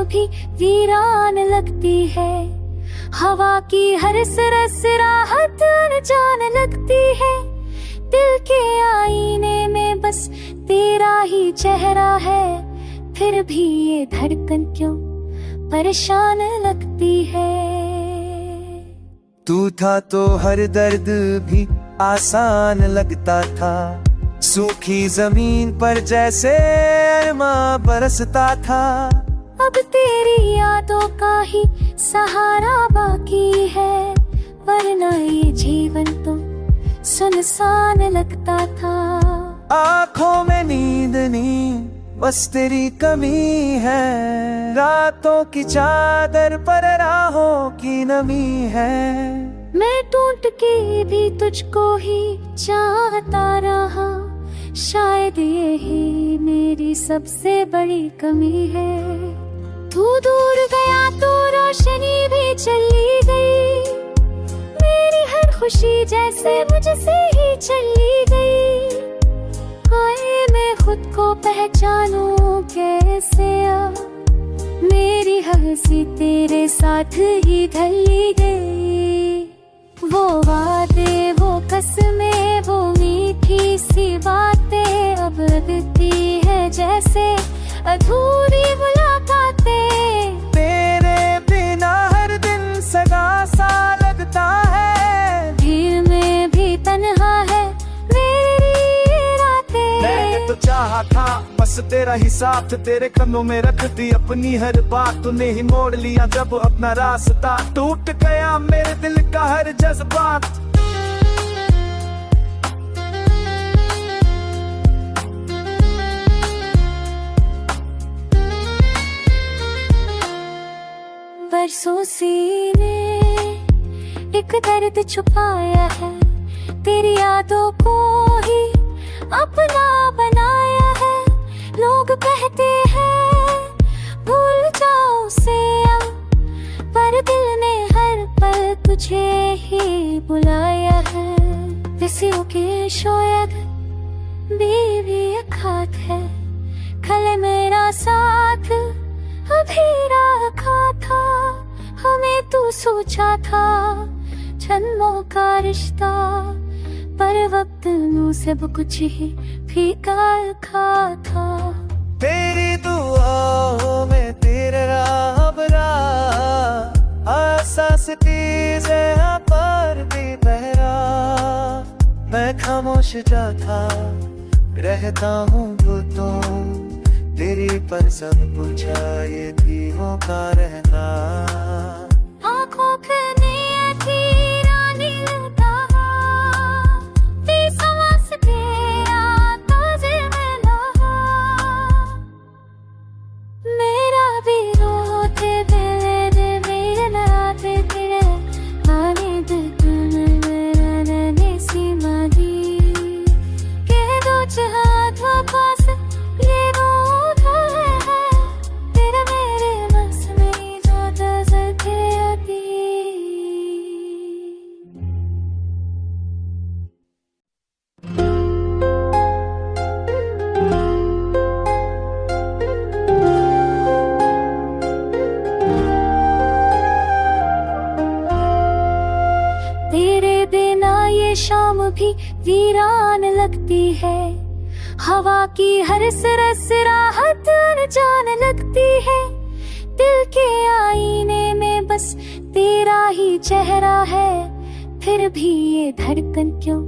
भी वीरान लगती है। हवा की हर सरस राहत अनजान लगती है। दिल के आईने में बस तेरा ही चेहरा है, फिर भी ये धड़कन क्यों परेशान लगती है। तू था तो हर दर्द भी आसान लगता था, सूखी जमीन पर जैसे अरमा बरसता था। अब तेरी यादों का ही सहारा बाकी है, वरना ये जीवन तो सुनसान लगता था। आँखों में नींद नहीं, बस तेरी कमी है। रातों की चादर पर राहों की नमी है। मैं टूट के भी तुझको ही चाहता रहा, शायद यही मेरी सबसे बड़ी कमी है। तू दूर गया तो रोशनी भी चली गई, मेरी हर खुशी जैसे मुझसे ही चली गई। हाय मैं खुद को पहचानूं कैसे अब, मेरी हंसी तेरे साथ ही ढली गई। वो वादे, वो कसमें, वो मीठी सी बातें अब लगती है जैसे अधूरी मुलाकातें। तेरे बिना हर दिन सगा सा लगता है, भीड़ में भी तन्हा है मेरी रातें। मैंने तो चाहा था बस तेरा ही साथ, तेरे कदमों में रख दी अपनी हर बात। तूने ही मोड़ लिया जब अपना रास्ता, टूट गया मेरे दिल का हर जज्बात। बरसों सीने एक दर्द छुपाया है, तेरी यादों को ही अपना बनाया है। लोग कहते हैं भूल जाओ उसे अब, पर दिल ने हर पल तुझे ही बुलाया है। किसियों के शायद बीवी खात है, खले मेरा साथ अभी रखा था। हमें तू सोचा था जन्मों का रिश्ता, पर वक्त नू सब कुछ ही फीका खा था। तेरी दुआओं में तेरे राहबरा, आसास तेज है यहाँ पर भी बहरा। मैं खामोश जाता रहता हूँ वो तो, तेरी पर सब पूछा ये भी होगा रहना। आँखों पे नियति रानी लगा, बेसवास तेरा ताज़े में लगा। मेरा भी रोते दिल मेरे नाते तेरे आने दे सीमा दी के दो चाहत वापस ये वो है, तेरे मेरे बस में जो दर्द होती। तेरे बिना ये शाम भी वीरान लगती है। हवा की हर सरस राहत अनजान लगती है। दिल के आईने में बस तेरा ही चेहरा है, फिर भी ये धड़कन क्यों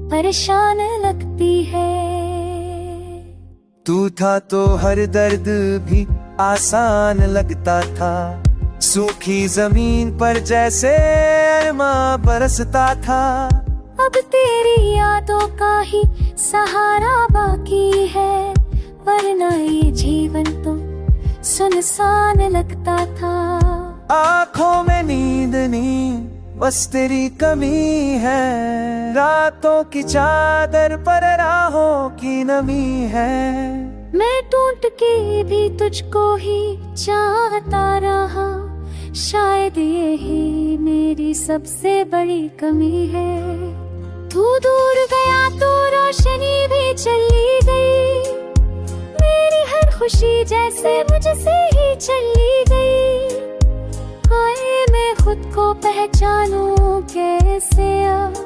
परेशान लगती है। तू था तो हर दर्द भी आसान लगता था, सूखी जमीन पर जैसे अरमा बरसता था। अब तेरी यादों का ही सहारा बाकी है, वरना ये जीवन तो सुनसान लगता था। आँखों में नींद नहीं, बस तेरी कमी है। रातों की चादर पर राहों की नमी है। मैं टूट के भी तुझको ही चाहता रहा, शायद यही मेरी सबसे बड़ी कमी है। तू दूर गया तो रोशनी भी चली गई, मेरी हर खुशी जैसे मुझसे ही चली गई। हाय मैं खुद को पहचानूं कैसे अब,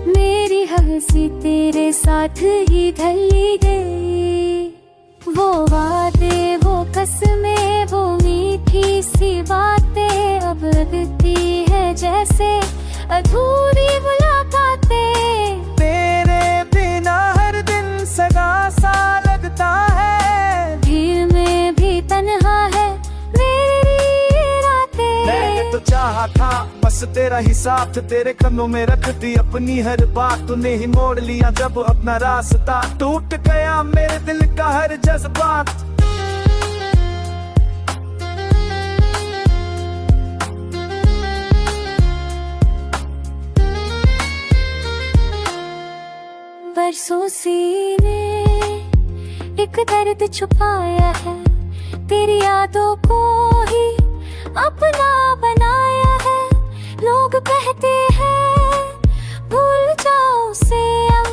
मेरी हंसी तेरे साथ ही ढली गई। वो वादे, वो कसमें, वो मीठी सी बातें अब लगती है जैसे अधूरी मुलाकातें। तेरे बिना हर दिन सगा सा लगता है, भीड़ में भी तन्हा है मेरी रातें। मैंने तो चाहा था बस तेरा ही साथ, तेरे कदमों में रख दी अपनी हर बात। तूने ही मोड़ लिया जब अपना रास्ता, टूट गया मेरे दिल का हर जज्बात। बरसों सीने एक दर्द छुपाया है, तेरी यादों को ही अपना बनाया है। लोग कहते हैं भूल जाओ उसे अब,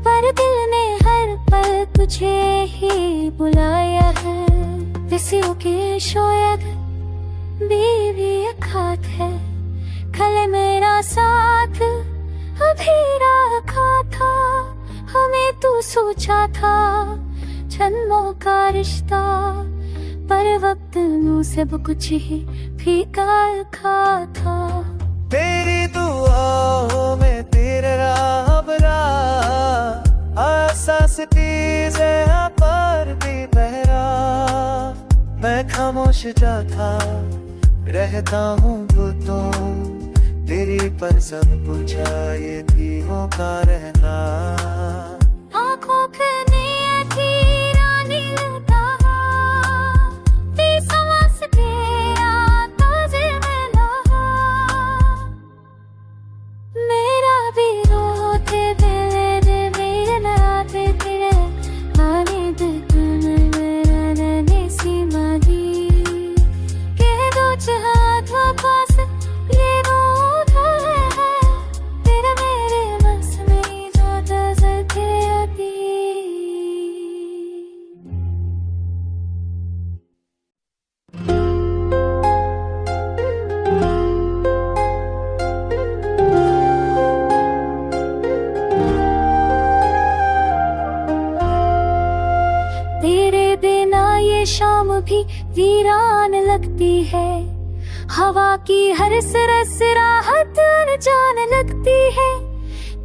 पर दिल ने हर पल तुझे ही बुलाया है। विसियों के शायद बीवी खात है, खले मेरा साथ अभी रखा था। हमें तू सोचा था जन्मों का रिश्ता, पर वक्त नू सब कुछ ही फीका खा था। तेरी दुआओं में तेरे राबरा, आसास तेज है पर भी बहरा। मैं खामोश जाता रहता हूँ बुतों, तेरी पर सब पूछा ये भी होगा रहना। आँखों पे नियति रानी लगा, सांस तेरा ताजे में लहा। मेरा भी रोते तेरे मेरे नाते तेरे आने दे सीमा दी के दो चाहत वापस ये वो है, तेरा मेरे बस में जो नजर थे आती। तेरे बिना ये शाम भी वीरान लगती है, हवा की हर राहत अनजान लगती है।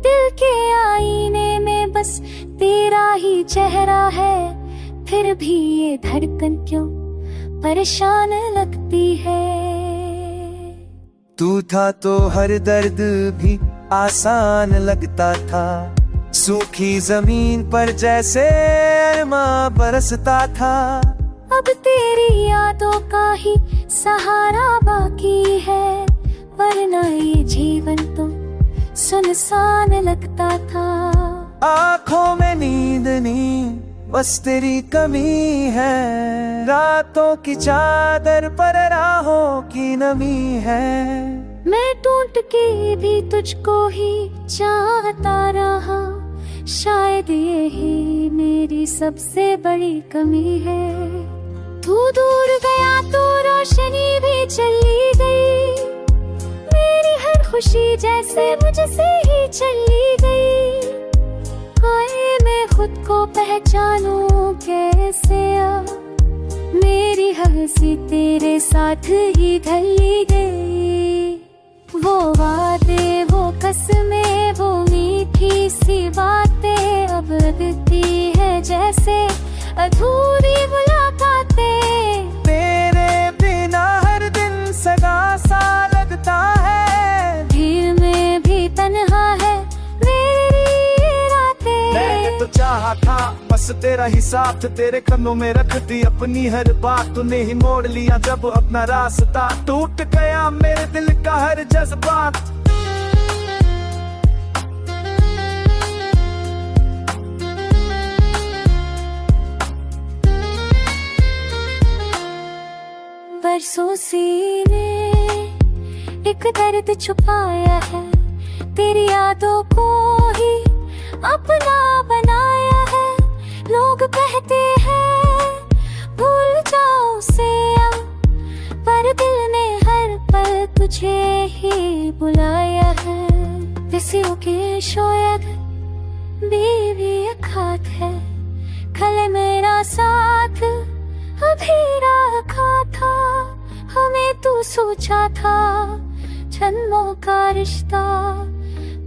दिल के आईने में बस तेरा ही चेहरा है, फिर भी ये धड़कन क्यों परेशान लगती है। तू था तो हर दर्द भी आसान लगता था, सूखी जमीन पर जैसे अरमा बरसता था। अब तेरी यादों का ही सहारा बाकी है, वरना ये जीवन तो सुनसान लगता था। आँखों में नींद नहीं बस तेरी कमी है, रातों की चादर पर राहों की नमी है। मैं टूट के भी तुझको ही चाहता रहा, शायद यही मेरी सबसे बड़ी कमी है। तू दूर गया तो रोशनी भी चली गई, मेरी हर खुशी जैसे मुझसे ही चली गई। हाय मैं खुद को पहचानूं कैसे अब, मेरी हंसी तेरे साथ ही ढली गई। वो वादे, वो कसमें, वो मीठी सी बातें अब लगती है जैसे अधूरी मुलाकातें। तेरे बिना हर दिन सगा सा लगता है, भीड़ में भी तन्हा है मेरी रातें। मैंने तो चाहा था बस तेरा ही साथ, तेरे कदमों में रख दी अपनी हर बात। तूने ही मोड़ लिया जब अपना रास्ता, टूट गया मेरे दिल का हर जज्बात। बरसों सीने एक दर्द छुपाया है, तेरी यादों को ही अपना बनाया है। लोग कहते हैं से अब, पर दिल ने हर पल तुझे ही बुलाया है। विसियों के शायद बीवी अखात है, खले मेरा साथ अभी रखा था। हमें तू सोचा था जन्मों का रिश्ता,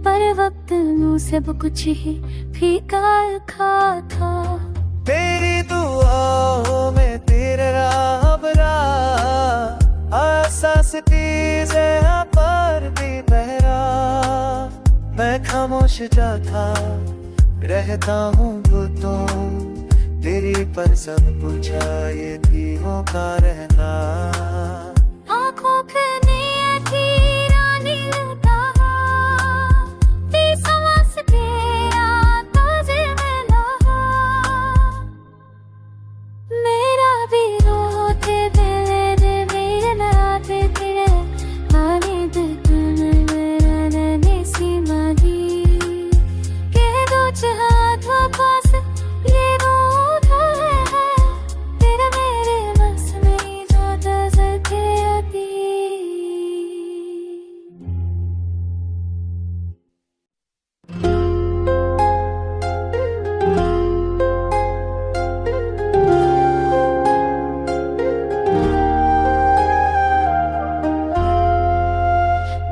पर वक्त नू सब कुछ ही फीका खा था। तेरी दुआओं में तेरे राबरा, आसास तेज है यहाँ पर भी बहरा। मैं खामोश जाता रहता हूँ बुतों, तेरी पर सब पूछा ये भी होगा रहना। आँखों पे नियति रानी लगा, बेसवास तेरा ताजे में लगा। मेरा भी रोते मेरे मेरे नाते तेरे आने दिल सीमा दी के दो चाहत वापस ये वो है तेरे मेरे बस में जो नजर के आती।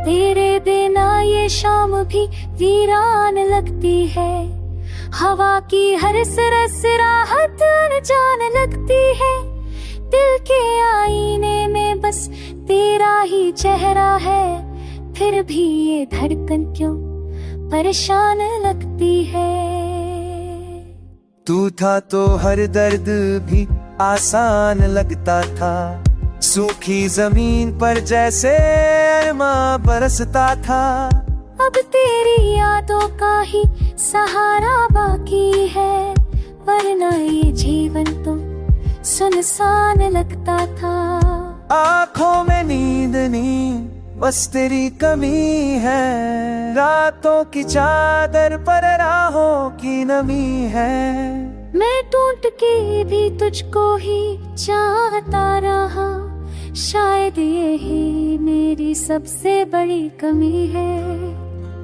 तेरे बिना ये शाम भी वीरान लगती है, हवा की हर सरस राहत अनजान लगती है। दिल के आईने में बस तेरा ही चेहरा है, फिर भी ये धड़कन क्यों परेशान लगती है। तू था तो हर दर्द भी आसान लगता था, सूखी जमीन पर जैसे अरमा बरसता था। अब तेरी यादों का ही सहारा बाकी है, वरना ये जीवन तो सुनसान लगता था। आँखों में नींद नहीं बस तेरी कमी है, रातों की चादर पर राहों की नमी है। मैं टूट के भी तुझको ही चाहता रहा, शायद यही मेरी सबसे बड़ी कमी है।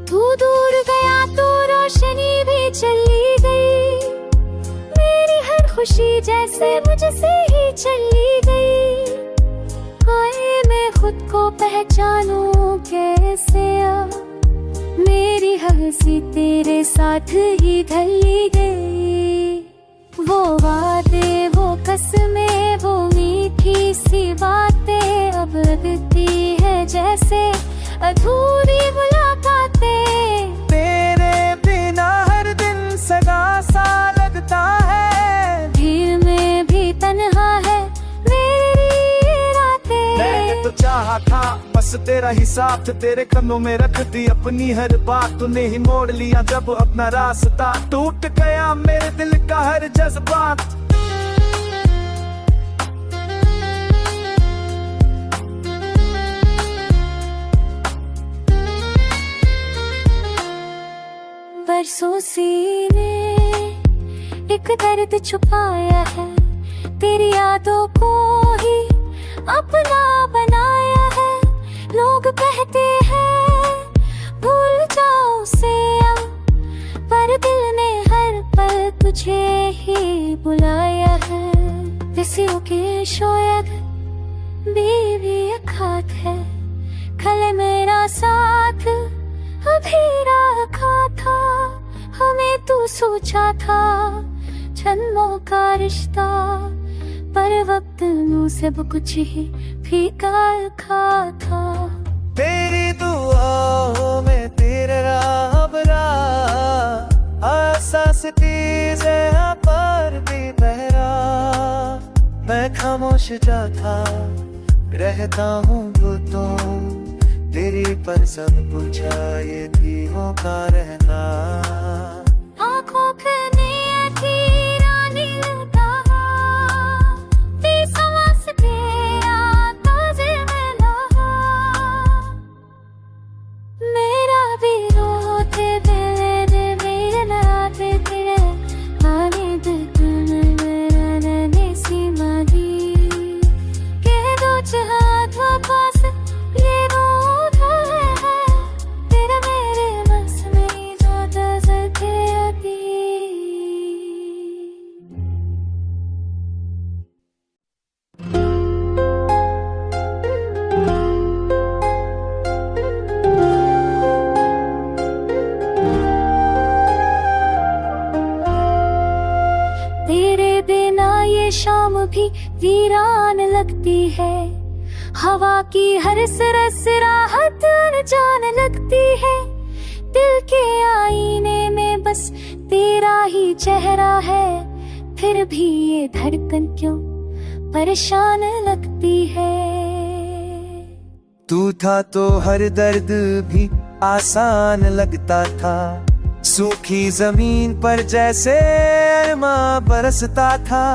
तू दूर गया तो रोशनी भी चली गई, मेरी हर खुशी जैसे मुझसे ही चली गई। आए मैं खुद को पहचानूं कैसे अब, मेरी हंसी तेरे साथ ही ढली गई। वो वादे वो कसमें वो मीठी सी बातें अब लगती है जैसे अधूरी मुलाकातें। तेरे बिना हर दिन सगा सा लगता है, भीड़ में भी तन्हा है मेरी रातें। मैंने तो चाहा था बस तेरा ही साथ, तेरे कन्नों में रख दी अपनी हर बात। तूने ही मोड़ लिया जब अपना रास्ता, टूट गया मेरे दिल का हर जज्बात। बरसों सीने एक दर्द छुपाया है, तेरी यादों को ही अपना बनाया है। लोग कहते हैं भूल जाओ उसे अब, पर दिल ने हर पल तुझे ही बुलाया है। विसियों के शायद बीवी अखात है, खले मेरा साथ अभी रखा था। हमें तू सोचा था जन्मों का रिश्ता, पर वक्त नू सब कुछ ही फीका खा था। तेरी दुआओं में तेरे राबरा, आसास तेज है यहाँ पर भी बहरा। मैं खामोश जाता रहता हूँ बुतों, तेरी पर सब पूछा ये भी होगा रहना। आँखों पे नियति रानी लगा, बेसवास तेरा ताजे में लगा। मेरा भी रोते मेरे मेरे नाते तेरे आने दिल सीमा दी हाथ वापस ये रोग है तेरे मेरे बस में जो नजर के आती। तेरे बिना ये शाम भी वीरान लगती है, हवा की हर सरस राहत अनजान लगती है। दिल के आईने में बस तेरा ही चेहरा है, फिर भी ये धड़कन क्यों परेशान लगती है। तू था तो हर दर्द भी आसान लगता था, सूखी जमीन पर जैसे अरमा बरसता था।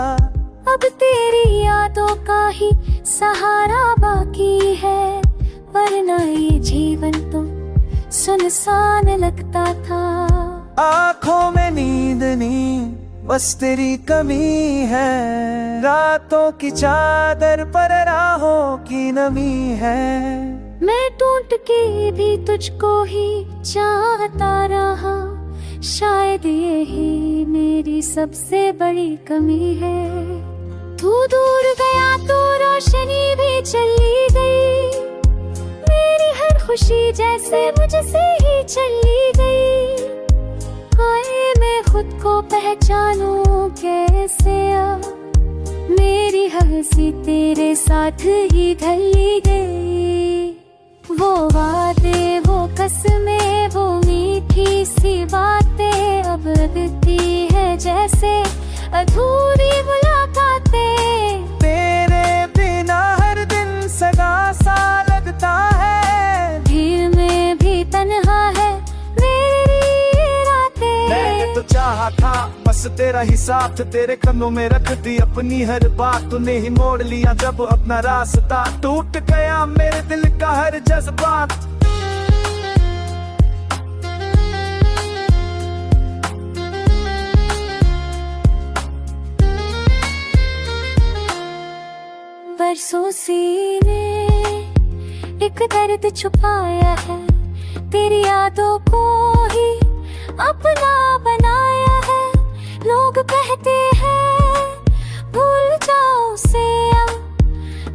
अब तेरी यादों का ही सहारा बाकी है, वरना ये जीवन तो सुनसान लगता था। आँखों में नींद नहीं बस तेरी कमी है, रातों की चादर पर राहों की नमी है। मैं टूट के भी तुझको ही चाहता रहा, शायद यही मेरी सबसे बड़ी कमी है। तू दूर गया तो रोशनी भी चली गई, मेरी हर खुशी जैसे मुझसे ही चली गई। हाय मैं खुद को पहचानूं कैसे अब, मेरी हंसी तेरे साथ ही ढली गई। वो वादे वो कसमें वो मीठी सी बातें अब लगती है जैसे अधूरी मुलाकातें। तेरे बिना हर दिन सगा सा लगता है, भीड़ में भी तन्हा है मेरी रातें। मैंने तो चाहा था बस तेरा ही साथ, तेरे कन्नों में रख दी अपनी हर बात। तूने ही मोड़ लिया जब अपना रास्ता, टूट गया मेरे दिल का हर जज्बात। बरसों सीने एक दर्द छुपाया है, तेरी यादों को ही अपना बनाया है। लोग कहते हैं भूल जाओ उसे अब,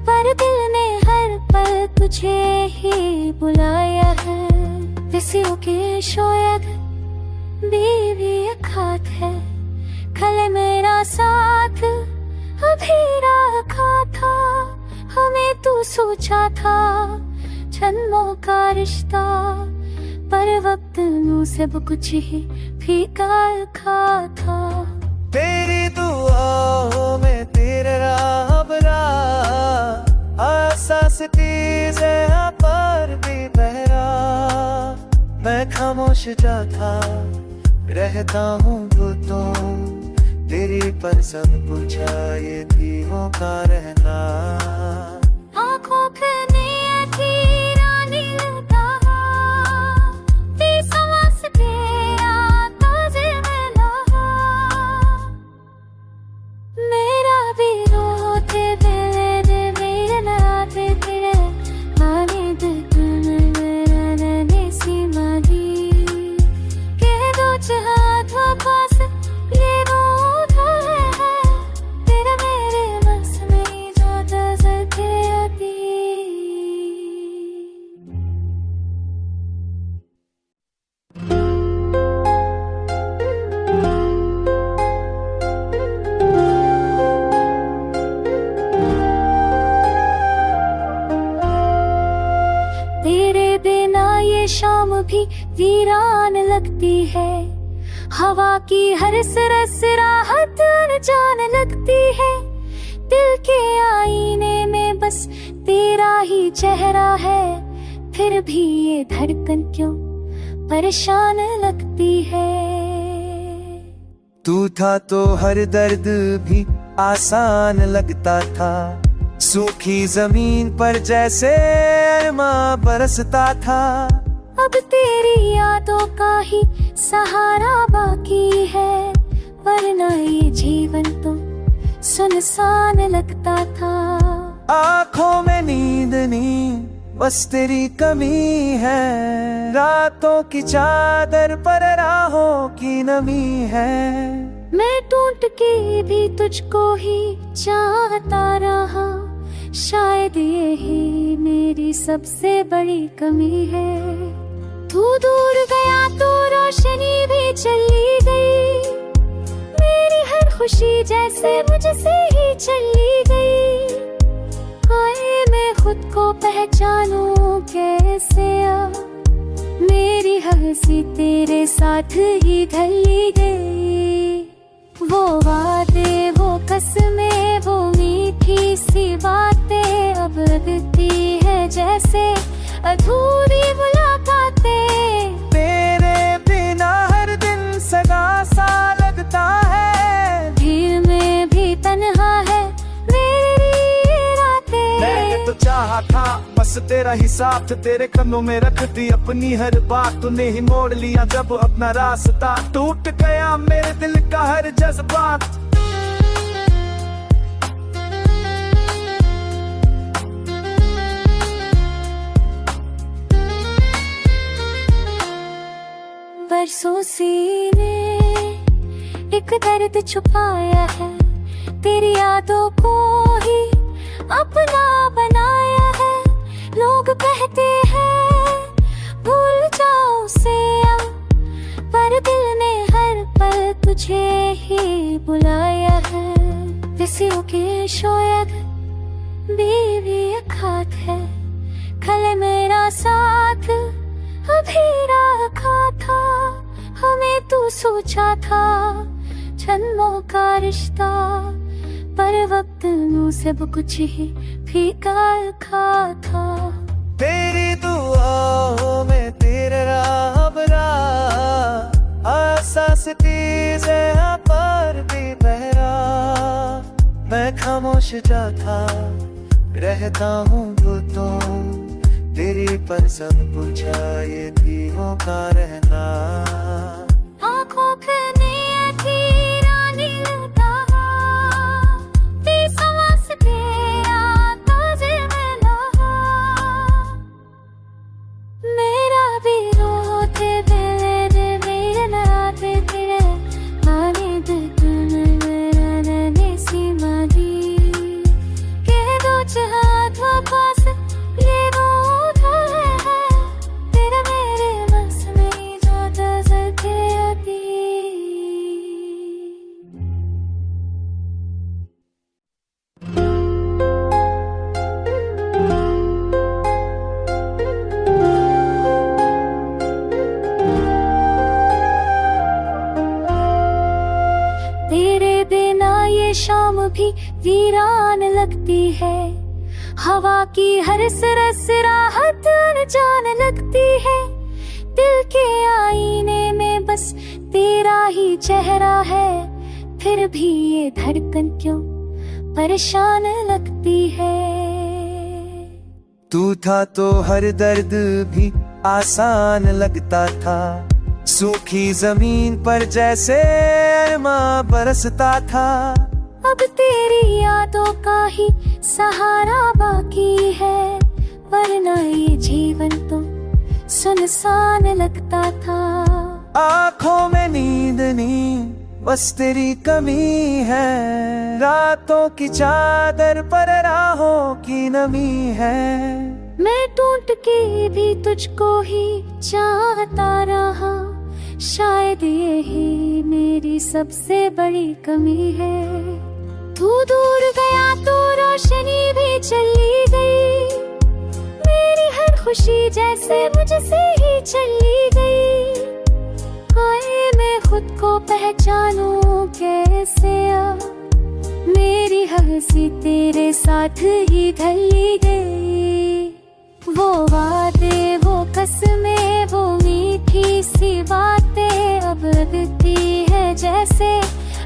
पर दिल ने हर पल तुझे ही बुलाया है। विसियों के शायद बीवी अखात है, खले मेरा साथ अभी रखा था। हमें तू सोचा था जन्मों का रिश्ता, पर वक्त नू सब कुछ ही फीका खा था। तेरी दुआओं में तेरे राहबरा, आसास तेज है पर भी बहरा। मैं खामोश जाता रहता हूँ तो तेरी पर सब पूछा ये धीमों का रहना। आँखों पे नियति रानी लगा, सांस तेरा ताजे में लहा। मेरा भी रोते दिल मेरे नाते तेरे आने दिल मेरा नैने सीमा दी के दो हाथ वापस ये रोग है तेरे मेरे बस में जो नजर के आती। तेरे बिना ये शाम भी वीरान लगती है, हवा की हर सरस राहत अनजान लगती है। दिल के आईने में बस तेरा ही चेहरा है, फिर भी ये धड़कन क्यों परेशान लगती है। तू था तो हर दर्द भी आसान लगता था, सूखी जमीन पर जैसे अरमा बरसता था। अब तेरी यादों का ही सहारा बाकी है, वरना ये जीवन तो सुनसान लगता था। आंखों में नींद नहीं, बस तेरी कमी है। रातों की चादर पर राहों की नमी है। मैं टूट के भी तुझको ही चाहता रहा, शायद यही मेरी सबसे बड़ी कमी है। तू दूर गया तो रोशनी भी चली गई, मेरी हर खुशी जैसे मुझसे ही चली गई। आए मैं खुद को पहचानूं कैसे अब, मेरी हंसी तेरे साथ ही ढली गई। वो वादे, वो कसमें, वो मीठी सी बातें अब लगती है जैसे अधूरी मुलाकातें। तेरे बिना हर दिन सगा सा लगता है, भीड़ में भी तन्हा है मेरी रातें। मैंने तो चाहा था बस तेरा ही साथ, तेरे कदमों में रख दी अपनी हर बात। तूने ही मोड़ लिया जब अपना रास्ता, टूट गया मेरे दिल का हर जज्बात। बरसों सीने एक दर्द छुपाया है, तेरी यादों को ही अपना बनाया है। लोग कहते हैं भूल जाओ उसे अब, पर दिल ने हर पल तुझे ही बुलाया है। किसी के शायद बीवी खात है, कल मेरा साथ अभी रखा था। हमें तू सोचा था जन्मों का रिश्ता, पर वक्त नु सब कुछ ही फीका खा था। तेरी दुआओं में तेरे राबरा, आसास तेज है यहाँ पर भी बहरा। मैं खामोश जाता रहता हूँ तो तेरी पर सब पूछा ये भी होगा रहना। आँखों पे नियति रानी लगा, बेसवास तेरा ताजे में लगा। मेरा भी रोते मेरे मेरे नाते तेरे आने दे सीमा दी के दो चाहत वापस ये वो है, तेरा मेरे बस में जो नजर थे अभी। तेरे बिना ये शाम भी वीरान लगती है, हवा की हर सरस राहत अनजान लगती है। दिल के आईने में बस तेरा ही चेहरा है, फिर भी ये धड़कन क्यों परेशान लगती है। तू था तो हर दर्द भी आसान लगता था, सूखी जमीन पर जैसे अरमा बरसता था। अब तेरी यादों का ही सहारा बाकी है, वरना ये जीवन तो सुनसान लगता था। आंखों में नींद नहीं, बस तेरी कमी है। रातों की चादर पर राहों की नमी है। मैं टूट के भी तुझको ही चाहता रहा, शायद यही मेरी सबसे बड़ी कमी है। तू दूर गया तो रोशनी भी चली गई, मेरी हर खुशी जैसे मुझसे ही चली गई। आए मैं खुद को पहचानूं कैसे अब, मेरी हंसी तेरे साथ ही ढली गई। वो वादे, वो कसमें, वो मीठी सी बातें अब लगती है जैसे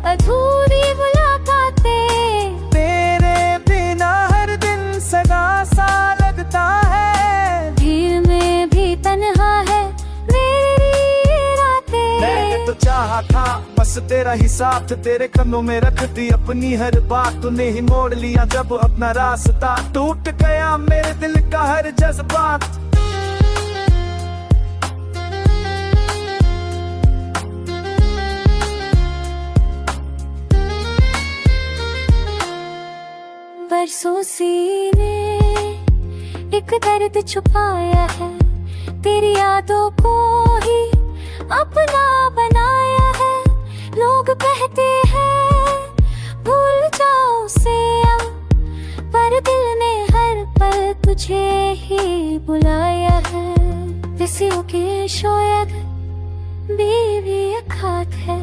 अधूरी मुलाकातें। तेरे बिना हर दिन सगा सा लगता है, भीड़ में भी तन्हा है मेरी रातें। मैंने तो चाहा था बस बस तेरा ही साथ, तेरे कन्नों में रख दी अपनी हर बात। तूने ही मोड़ लिया जब अपना रास्ता, टूट गया मेरे दिल का हर जज्बात। बरसों सीने एक दर्द छुपाया है, तेरी यादों को ही अपना बनाया है। लोग कहते हैं भूल जाओ उसे अब, पर दिल ने हर पल तुझे ही बुलाया है। किसियों के शायद बीवी खात है,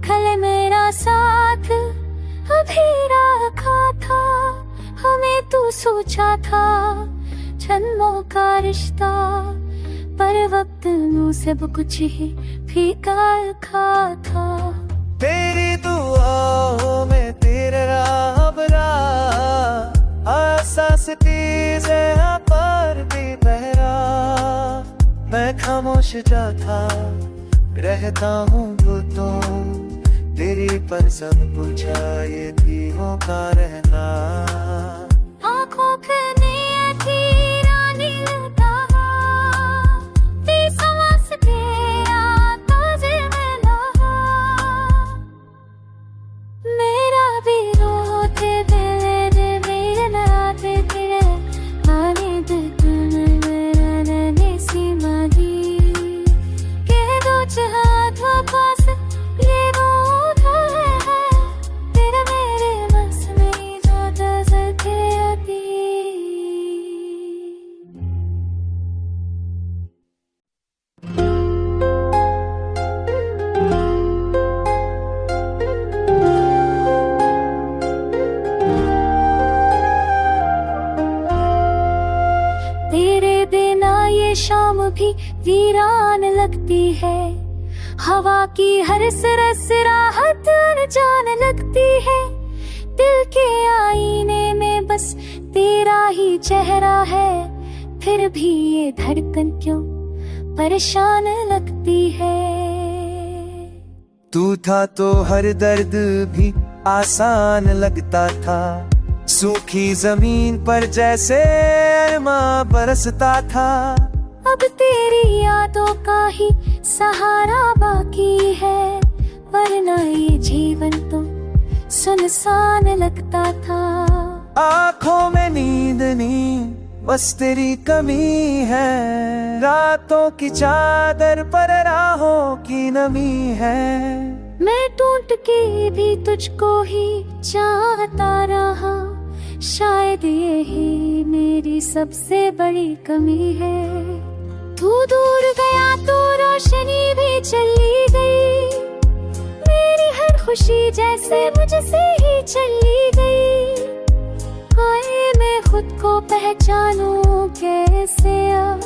खले मेरा साथ अभी रखा था। हमें तू सोचा था जन्मों का रिश्ता, पर वक्त नू सब कुछ ही फीका खा था। तेरी दुआओं में तेरे राबरा, आसास तेज है पर भी बहरा। मैं खामोश जाता रहता हूँ तो तेरी पर सब पूछा ये भी होगा रहना। आँखों पे नियति रानी लगा, बेसवास तेरा ताजे में लगा। मेरा भी रोते दिल ने मेरे नाते तेरे आने दिल मेरा नैने सी माही के दो चाहत वापस ये वो शाम भी वीरान लगती है। हवा की हर सरस राहत अनजान लगती है। दिल के आईने में बस तेरा ही चेहरा है, फिर भी ये धड़कन क्यों परेशान लगती है। तू था तो हर दर्द भी आसान लगता था, सूखी जमीन पर जैसे अरमा बरसता था। अब तेरी यादों का ही सहारा बाकी है, वरना ये जीवन तो सुनसान लगता था। आँखों में नींद नहीं बस तेरी कमी है, रातों की चादर पर राहों की नमी है। मैं टूट के भी तुझको ही चाहता रहा, शायद यही मेरी सबसे बड़ी कमी है। तू दूर गया तो रोशनी भी चली गई, मेरी हर खुशी जैसे मुझसे ही चली गई। आए मैं खुद को पहचानूं कैसे अब,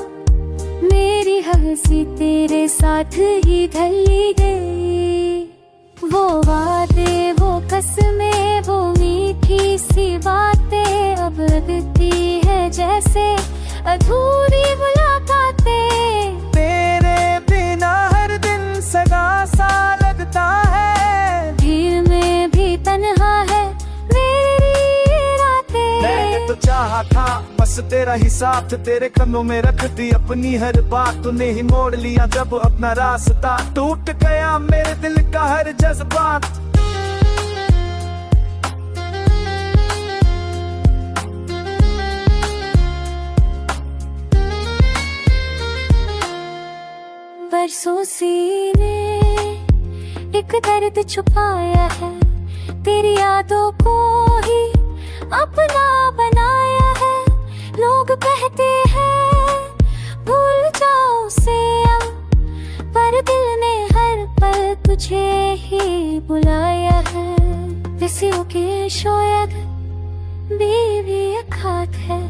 मेरी हंसी तेरे साथ ही ढली गई। वो वादे वो कसमें वो मीठी सी बातें अब लगती है जैसे अधूरी मुलाकातें। तेरे बिना हर दिन सगा सा लगता है, भीड़ में भी तन्हा है मेरी रातें। मैंने तो चाहा था बस तेरा ही साथ, तेरे कन्नों में रख दी अपनी हर बात। तूने ही मोड़ लिया जब अपना रास्ता, टूट गया मेरे दिल का हर जज्बात। बरसों सीने एक दर्द छुपाया है, तेरी यादों को ही अपना बनाया है। लोग कहते हैं भूल जाओ उसे अब, पर दिल ने हर पल तुझे ही बुलाया है। किसियों के शायद बीवी खात है,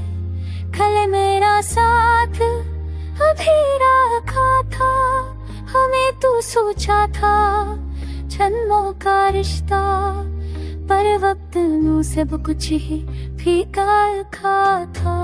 खले मेरा साथ अभी रखा था। हमें तू सोचा था जन्मों का रिश्ता, पर वक्त नू सब कुछ ही फीका खा था।